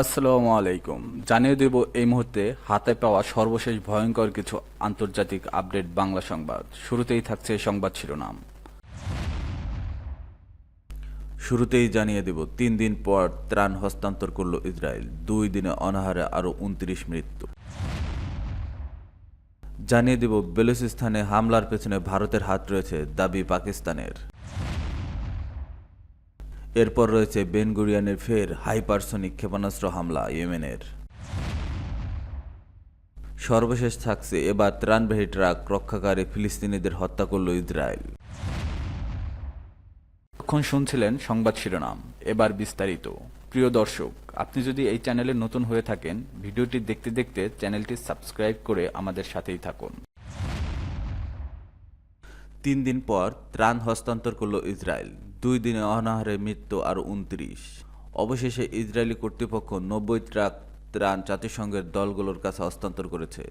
আসসালামু আলাইকুম। জানিয়ে দেব এই মুহূর্তে হাতে পাওয়া সর্বশেষ ভয়ঙ্কর কিছু আন্তর্জাতিক আপডেট বাংলা সংবাদ। শুরুতেই থাকছে সংবাদ শিরোনাম। শুরুতেই জানিয়ে দেব 3 দিন পর ত্রাণ হস্তান্তর করল ইসরায়েল, 2 দিনে অনাহারে আরও 29 মৃত্যু। জানিয়ে দেব বেলুচিস্তানে হামলার পেছনে ভারতের হাত রয়েছে, দাবি পাকিস্তানের। এরপর রয়েছে বেন গুরিয়নের ফের হাইপারসনিক ক্ষেপণাস্ত্র হামলা ইয়েমেনের। সর্বশেষ থাকছে এবার ত্রাণবাহী ট্রাক রক্ষাকারী ফিলিস্তিনিদের হত্যা করল ইসরায়েল। এখন শুনছিলেন সংবাদ শিরোনাম, এবার বিস্তারিত। প্রিয় দর্শক, আপনি যদি এই চ্যানেলে নতুন হয়ে থাকেন, ভিডিওটি দেখতে দেখতে চ্যানেলটি সাবস্ক্রাইব করে আমাদের সাথেই থাকুন। 3 দিন পর ত্রাণ হস্তান্তর করল ইসরায়েল, 2 দিনে অনাহারে মৃত্যু আরও 29। অবশেষে ইসরায়েলি কর্তৃপক্ষ 90 ট্রাক ত্রাণ জাতিসংঘের দলগুলোর কাছে হস্তান্তর করেছে।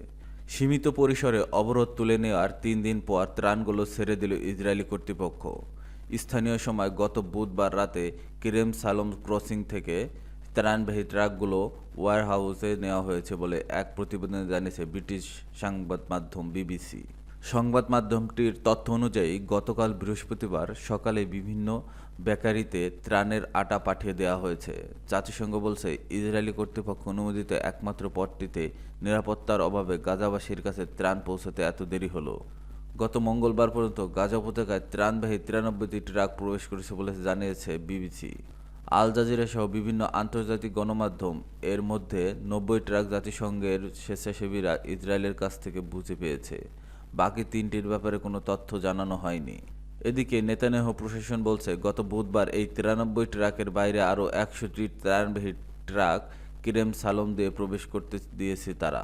সীমিত পরিসরে অবরোধ তুলে নেওয়ার 3 দিন পর ত্রাণগুলো ছেড়ে দিল ইসরায়েলি কর্তৃপক্ষ। স্থানীয় সময় গত বুধবার রাতে কিরেম সালম ক্রসিং থেকে ত্রাণবাহী ট্রাকগুলো ওয়্যারহাউসে নেওয়া হয়েছে বলে এক প্রতিবেদনে জানিয়েছে ব্রিটিশ সংবাদ মাধ্যম বিবিসি। সংবাদ মাধ্যমটির তথ্য অনুযায়ী গতকাল বৃহস্পতিবার সকালে বিভিন্ন বেকারিতে ত্রাণের আটা পাঠিয়ে দেওয়া হয়েছে। জাতিসংঘ বলছে, ইসরায়েলি কর্তৃপক্ষ অনুমোদিত একমাত্র পথটিতে নিরাপত্তার অভাবে গাজাবাসীর কাছে ত্রাণ পৌঁছাতে এত দেরি হলো। গত মঙ্গলবার পর্যন্ত গাজা উপত্যকায় ত্রাণবাহী 93টি ট্রাক প্রবেশ করেছে বলে জানিয়েছে বিবিসি। আল জাজিরা সহ বিভিন্ন আন্তর্জাতিক গণমাধ্যম এর মধ্যে 90 ট্রাক জাতিসংঘের স্বেচ্ছাসেবীরা ইসরায়েলের কাছ থেকে বুঝে পেয়েছে। বাকি 3টির ব্যাপারে কোনো তথ্য জানানো হয়নি। এদিকে নেতানিয়াহু প্রশাসন বলছে, গত বুধবার এই 93 ট্রাকের বাইরে আরও 100টি ত্রাণবাহী ট্রাক কিরেম সালম দিয়ে প্রবেশ করতে দিয়েছে তারা।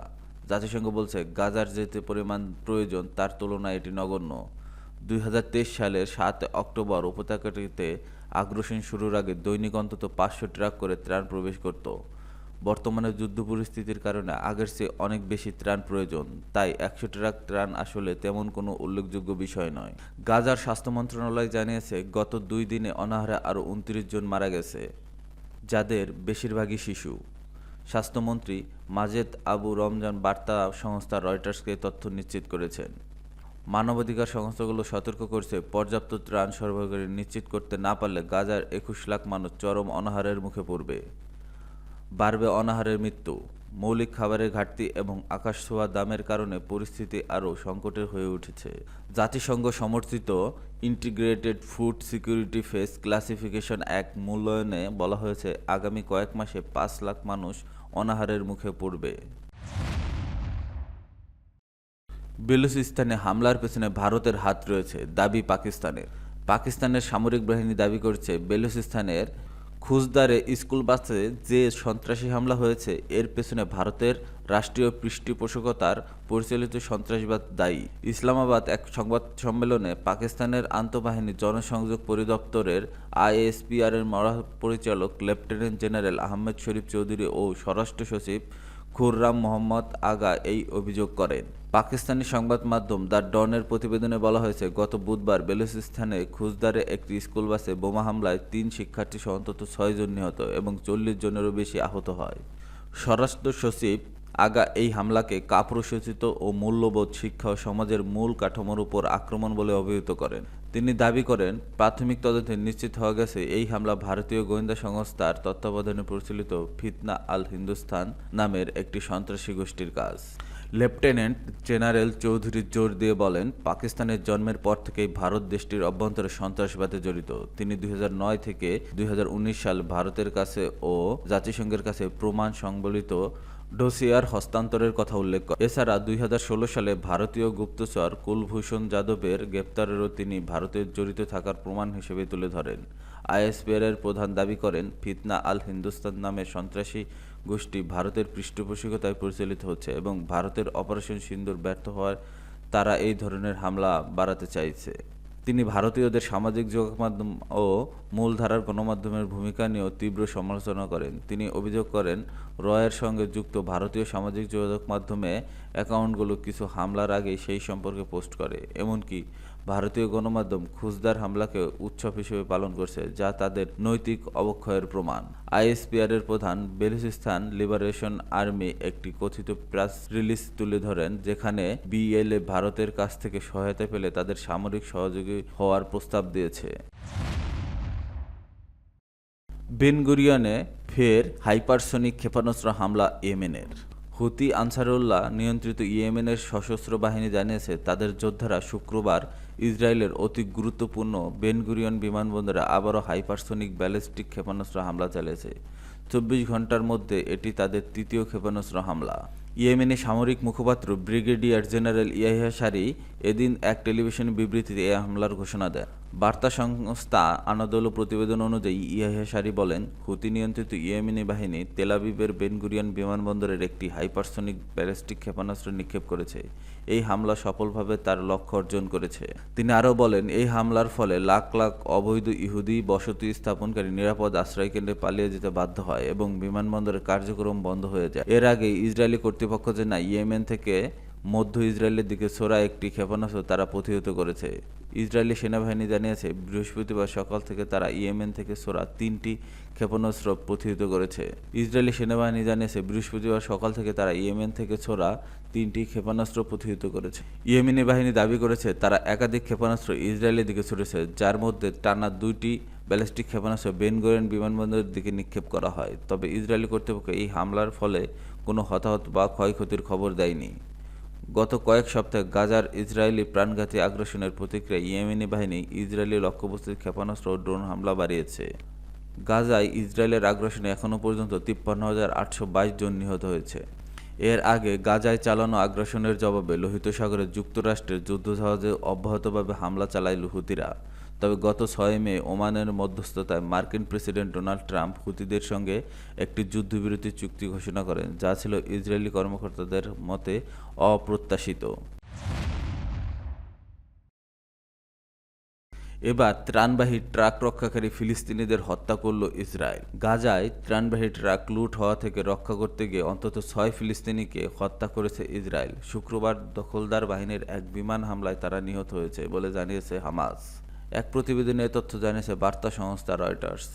জাতিসংঘ বলছে, গাজার যেতে পরিমাণ প্রয়োজন তার তুলনায় এটি নগণ্য। 2023 সালের 7 অক্টোবর উপত্যকাটিতে আগ্রাসন শুরুর আগে দৈনিক অন্তত 500 ট্রাক করে ত্রাণ প্রবেশ করত। বর্তমানে যুদ্ধ পরিস্থিতির কারণে আগের চেয়ে অনেক বেশি ত্রাণ প্রয়োজন, তাই 100 ট্রাক ত্রাণ আসলে তেমন কোনো উল্লেখযোগ্য বিষয় নয়। গাজার স্বাস্থ্য মন্ত্রণালয় জানিয়েছে, গত 2 দিনে অনাহারে আরও 29 জন মারা গেছে, যাদের বেশিরভাগই শিশু। স্বাস্থ্যমন্ত্রী মাজেদ আবু রমজান বার্তা সংস্থা রয়টার্সকে তথ্য নিশ্চিত করেছেন। মানবাধিকার সংস্থাগুলো সতর্ক করছে, পর্যাপ্ত ত্রাণ সরবরাহ নিশ্চিত করতে না পারলে গাজার 21 লাখ মানুষ চরম অনাহারের মুখে পড়বে। বাড়বে অনাহারের মৃত্যু। মৌলিক খাবারের ঘাটতি এবং আকাশছোঁয়া দামের কারণে পরিস্থিতি আরও সংকটের হয়ে উঠেছে। জাতিসংঘ সমর্থিত integrated food security face classification এক মূল্যায়নে বলা হয়েছে, আগামী কয়েক মাসে 5 লাখ মানুষ অনাহারের মুখে পড়বে। বেলুচিস্তানে হামলার পেছনে ভারতের হাত রয়েছে, দাবি পাকিস্তানের। পাকিস্তানের সামরিক বাহিনী দাবি করছে, বেলুচিস্তানের খুজদারে স্কুল বাসে যে সন্ত্রাসী হামলা হয়েছে এর পেছনে ভারতের রাষ্ট্রীয় পৃষ্ঠপোষকতার পরিচালিত সন্ত্রাসবাদ দায়ী। ইসলামাবাদ এক সংবাদ সম্মেলনে পাকিস্তানের আন্তঃবাহিনী জনসংযোগ পরিদপ্তরের ISPR এর মহাপরিচালক লেফটেন্যান্ট জেনারেল আহমেদ শরীফ চৌধুরী ও স্বরাষ্ট্র সচিব খুররাম মোহাম্মদ আগা এই অভিযোগ করেন। পাকিস্তানি সংবাদ মাধ্যম দ্য ডনের প্রতিবেদনে বলা হয়েছে, গত বুধবার বেলুচিস্তানে খুজদারে একটি স্কুল বাসে বোমা হামলায় 3 শিক্ষার্থী সহ অন্তত 6 জন নিহত এবং 40 জনেরও বেশি আহত হয়। স্বরাষ্ট্র সচিব আগা এই হামলাকে কাপুরুষোচিত ও মূল্যবোধ শিক্ষা ও সমাজের মূল কাঠামোর উপর আক্রমণ বলে অভিহিত করেন। তিনি দাবি করেন, প্রাথমিক তদন্তে নিশ্চিত হওয়া গেছে এই হামলা ভারতীয় গোয়েন্দা সংস্থার তত্ত্বাবধানে পরিচালিত ফিতনা আল হিন্দুস্তান নামের একটি সন্ত্রাসী গোষ্ঠীর কাজ। লেফটেন্যান্ট জেনারেল চৌধুরী জোর দিয়ে বলেন, পাকিস্তানের জন্মের পর থেকেই ভারত দেশটির অভ্যন্তরে সন্ত্রাসবাদে জড়িত। তিনি 2009 থেকে 2019 সাল ভারতের কাছে ও জাতিসংঘের কাছে প্রমাণ সংবলিত ডোসিয়ার হস্তান্তরের কথা উল্লেখ করেন। এছাড়া 2016 সালে ভারতীয় গুপ্তচর কুলভূষণ যাদবের গ্রেপ্তারেরও তিনি ভারতের জড়িত থাকার প্রমাণ হিসেবে তুলে ধরেন। ISPR এর প্রধান দাবি করেন, ফিতনা আল হিন্দুস্তান নামের সন্ত্রাসী গোষ্ঠী ভারতের পৃষ্ঠপোষকতায় পরিচালিত হচ্ছে এবং ভারতের অপারেশন সিন্দুর ব্যর্থ হওয়ায় তারা এই ধরনের হামলা বাড়াতে চাইছে। তিনি ভারতীয়দের সামাজিক যোগাযোগমাধ্যম ও মূলধারার গণমাধ্যমের ভূমিকা নিয়েও তীব্র সমালোচনা করেন। তিনি অভিযোগ করেন, রয়ের সঙ্গে যুক্ত ভারতীয় সামাজিক যোগাযোগ মাধ্যমে অ্যাকাউন্টগুলো কিছু হামলার আগেই সেই সম্পর্কে পোস্ট করে। এমনকি ভারতীয় গণমাধ্যম খুজদার হামলাকে উৎসব হিসেবে পালন করছে, যা তাদের নৈতিক অবক্ষয়ের প্রমাণ। আইএসপিআর এর প্রধান বেলুচিস্তান লিবারেশন আর্মি একটি কথিত প্রেস রিলিজ তুলে ধরেন, যেখানে বিএলএ ভারতের কাছ থেকে সহায়তা পেলে তাদের সামরিক সহযোগী হওয়ার প্রস্তাব দিয়েছে। বেন গুরিয়নে ফের হাইপারসনিক ক্ষেপণাস্ত্র হামলা ইয়েমেনের। হুতি আনসারুল্লাহ নিয়ন্ত্রিত ইয়েমেনের সশস্ত্র বাহিনী জানিয়েছে, তাদের যোদ্ধারা শুক্রবার ইসরায়েলের অতি গুরুত্বপূর্ণ বেন গুরিয়ন বিমানবন্দরে আবারও হাইপারসনিক ব্যালিস্টিক ক্ষেপণাস্ত্র হামলা চালিয়েছে। 24 ঘন্টার মধ্যে এটি তাদের তৃতীয় ক্ষেপণাস্ত্র হামলা। ইয়েমেনি সামরিক মুখপাত্র ব্রিগেডিয়ার জেনারেল ইয়াহিয়া সারি এদিন এক টেলিভিশন বিবৃতিতে এই হামলার ঘোষণা দেন। বার্তা সংস্থা আনাদোলু প্রতিবেদন অনুযায়ী ইয়াহিয়া সারি বলেন, হুতি নিয়ন্ত্রিত ইয়েমেনি বাহিনী তেল আবিবের বেন গুরিয়ন বিমানবন্দরের একটি হাইপারসনিক ব্যালিস্টিক ক্ষেপণাস্ত্র নিক্ষেপ করেছে। এই হামলা সফলভাবে তার লক্ষ্য অর্জন করেছে। তিনি আরও বলেন, এই হামলার ফলে লাখ লাখ অবৈধ ইহুদি বসতি স্থাপনকারী নিরাপদ আশ্রয়কেন্দ্রে পালিয়ে যেতে বাধ্য হয় এবং বিমানবন্দরের কার্যক্রম বন্ধ হয়ে যায়। এর আগে ইসরায়েলি কর্তৃপক্ষ জানায়, ইয়েমেন থেকে মধ্য ইসরায়েলের দিকে ছোড়া একটি ক্ষেপণাস্ত্র তারা প্রতিহত করেছে। ইসরায়েলি সেনাবাহিনী জানিয়েছে, বৃহস্পতিবার সকাল থেকে তারা ইয়েমেন থেকে ছোড়া 3টি ক্ষেপণাস্ত্র প্রতিহত করেছে। ইসরায়েলি সেনাবাহিনী জানিয়েছে, বৃহস্পতিবার সকাল থেকে তারা ইয়েমেন থেকে ছোড়া 3টি ক্ষেপণাস্ত্র প্রতিহত করেছে। ইয়েমেনি বাহিনী দাবি করেছে, তারা একাধিক ক্ষেপণাস্ত্র ইসরায়েলের দিকে ছুড়েছে, যার মধ্যে টানা 2টি ব্যালিস্টিক ক্ষেপণাস্ত্র বেন গুরিয়ন বিমানবন্দরের দিকে নিক্ষেপ করা হয়। তবে ইসরায়েলি কর্তৃপক্ষ এই হামলার ফলে কোনো হতাহত বা ক্ষয়ক্ষতির খবর দেয়নি। গত কয়েক সপ্তাহে গাজার ইসরায়েলি প্রাণঘাতী আগ্রাসনের প্রতিক্রিয়ায় ইয়েমেনি বাহিনী ইসরায়েলি লক্ষ্যবস্তুতে ক্ষেপণাস্ত্র ও ড্রোন হামলা বাড়িয়েছে। গাজায় ইসরায়েলের আগ্রাসনে এখনও পর্যন্ত 53,822 জন নিহত হয়েছে। এর আগে গাজায় চালানো আগ্রাসনের জবাবে লোহিত সাগরে যুক্তরাষ্ট্রের যুদ্ধজাহাজে অব্যাহতভাবে হামলা চালায় হুতিরা। তবে গত 6 মে ওমানের মধ্যস্থতায় মার্কিন প্রেসিডেন্ট ডোনাল্ড ট্রাম্প হুতিদের সঙ্গে একটি যুদ্ধবিরতি চুক্তি ঘোষণা করেন, যা ছিল ইসরায়েলি কর্মকর্তাদের মতে অপ্রত্যাশিত। এবার ত্রাণবাহী ট্রাক রক্ষাকারী ফিলিস্তিনিদের হত্যা করল ইসরায়েল। গাজায় ত্রাণবাহী ট্রাক লুট হওয়া থেকে রক্ষা করতে গিয়ে অন্তত 6 ফিলিস্তিনিকে হত্যা করেছে ইসরায়েল। শুক্রবার দখলদার বাহিনীর এক বিমান হামলায় তারা নিহত হয়েছে বলে জানিয়েছে হামাস। এক প্রতিবেদনে এ তথ্য জানিয়েছে বার্তা সংস্থা রয়টার্স।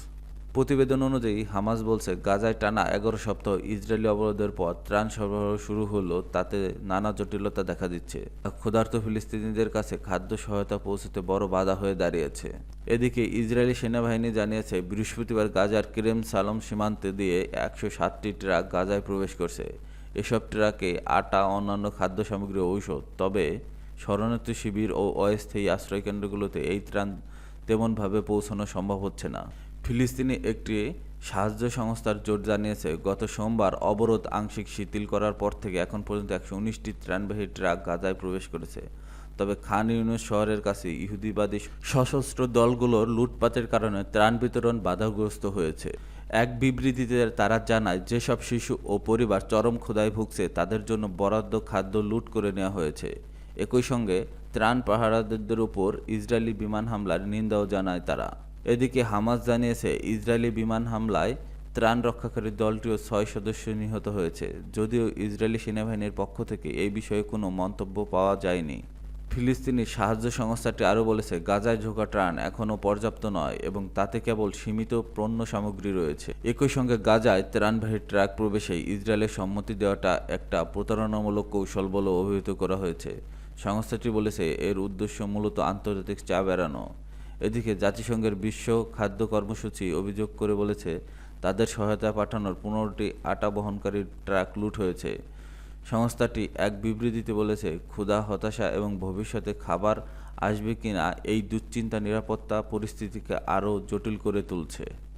প্রতিবেদন অনুযায়ী হামাস বলছে, গাজায় টানা 11 সপ্তাহ ইসরায়েলি অবরোধের পর ত্রাণ সরবরাহ শুরু হলো, তাতে নানা জটিলতা দেখা দিচ্ছে। ক্ষুধার্ত ফিলিস্তিনিদের কাছে খাদ্য সহায়তা পৌঁছতে বড় বাধা হয়ে দাঁড়িয়েছে। এদিকে ইসরায়েলি সেনাবাহিনী জানিয়েছে, বৃহস্পতিবার গাজার কেরেম সালম সীমান্তে দিয়ে 107টি ট্রাক গাজায় প্রবেশ করছে। এসব ট্রাকে আটা, অন্যান্য খাদ্য সামগ্রী ও ঔষধ। তবে শরণার্থী শিবির ও অস্থায়ী আশ্রয়কেন্দ্রগুলোতে এই ত্রাণ তেমনভাবে পৌঁছানো সম্ভব হচ্ছে না। ফিলিস্তিনি একটি সাহায্য সংস্থার জোট জানিয়েছে, গত সোমবার অবরোধ আংশিক শিথিল করার পর থেকে এখন পর্যন্ত 119টি ত্রাণবাহী ট্রাক গাজায় প্রবেশ করেছে। তবে খান ইউনুস শহরের কাছে ইহুদিবাদী সশস্ত্র দলগুলোর লুটপাটের কারণে ত্রাণ বিতরণ বাধাগ্রস্ত হয়েছে। এক বিবৃতিতে তারা জানায়, যেসব শিশু ও পরিবার চরম ক্ষুধায় ভুগছে তাদের জন্য বরাদ্দ খাদ্য লুট করে নেওয়া হয়েছে। একই সঙ্গে ত্রাণ পাহারাদারদের উপর ইসরায়েলি বিমান হামলার নিন্দাও জানায় তারা। এদিকে হামাস জানিয়েছে, ইসরায়েলি বিমান হামলায় ত্রাণ রক্ষাকারী দলটিও 6 সদস্য নিহত হয়েছে, যদিও ইসরায়েলি সেনাবাহিনীর পক্ষ থেকে এই বিষয়ে কোনো মন্তব্য পাওয়া যায়নি। ফিলিস্তিনি সাহায্য সংস্থাটি আরও বলেছে, গাজায় ঢোকা ত্রাণ এখনও পর্যাপ্ত নয় এবং তাতে কেবল সীমিত পণ্য সামগ্রী রয়েছে। একই সঙ্গে গাজায় ত্রাণবাহী ট্রাক প্রবেশে ইসরায়েলের সম্মতি দেওয়াটা একটা প্রতারণামূলক কৌশল বলে অভিহিত করা হয়েছে। সংস্থাটি বলেছে, এর উদ্দেশ্য মূলত আন্তর্জাতিক চাপ এড়ানো। এদিকে জাতিসংঘের বিশ্ব খাদ্য কর্মসূচি অভিযোগ করে বলেছে, তাদের সহায়তায় পাঠানোর 15টি আটা বহনকারী ট্রাক লুট হয়েছে। সংস্থাটি এক বিবৃতিতে বলেছে, ক্ষুধা, হতাশা এবং ভবিষ্যতে খাবার আসবে কিনা এই দুশ্চিন্তা নিরাপত্তা পরিস্থিতিকে আরও জটিল করে তুলছে।